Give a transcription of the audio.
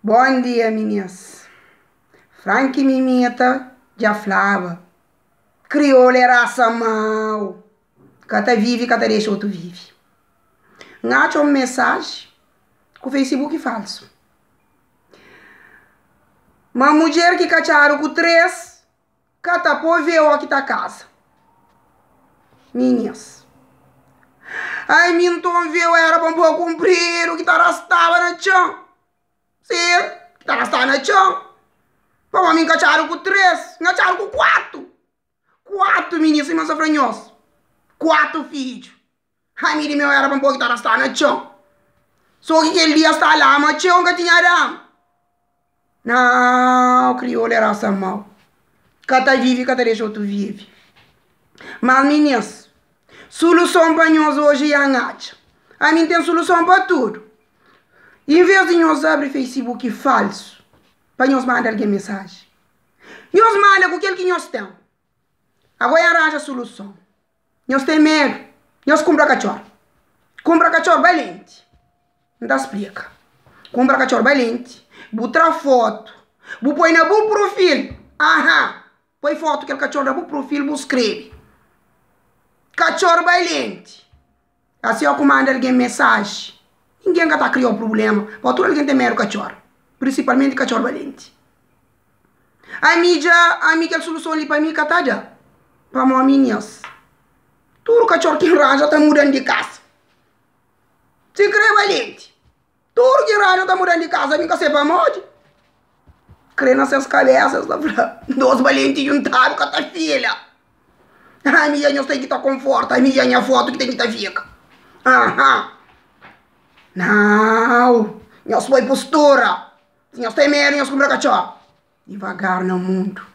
Bom dia, meninas. Frank e Mimita já falava. Crioula era raça mal. Cata vive, cata deixa outro vive. Ngacho uma mensagem com o Facebook falso. Uma mulher que cacharam com três, cata pô veio aqui da casa. Meninas. Ai, minton veio era para pôr cumprir o que tá arrastava na chão. Sim, que tá arrastava na chão. Para mim cacharam com três, cacharam com quatro. Quatro meninas e massa franhosa. Quatro filhos. Ai, meu era para pôr que tá arrastava na chão. Só que aquele dia está lá, mas chão que tinha ramo. Não, crioula era essa mal. Cata vive, cata deixa outro vive. Mas meninas, solução para nós hoje é a Nath. A mim tem solução para tudo. Em vez de nós abrir Facebook falso, para nós mandar alguém mensagem. Nós mandamos com aquele que nós temos. Agora arranja a solução. Nós temos medo. Nós compra cachorro. Compra cachorro valente. Não dá explica. Compra cachorro valente. Botar foto. Vou põe na bom perfil. Aham. Põe foto que o cachorro na bom perfil, vou escreve. Cachorro valente. Assim eu comando alguém mensagem. Ninguém está criando problema. Para todo alguém tem medo cachorro. Principalmente cachorro valente. A mídia que a solução ali para mim que já. Para mim, meninas. Tudo cachorro que arranja está mudando de casa. Se crê valente. Tudo que arranja está mudando de casa. Nunca sei para onde. Crê nas suas cabeças. Dois valentes juntados com a tua filha. A minha nós tem que estar conforto. A minha foto que tem que estar fica. Aham. Não. Nós foi postura. Se nós tem medo, nós compra cachorro. Devagar no mundo.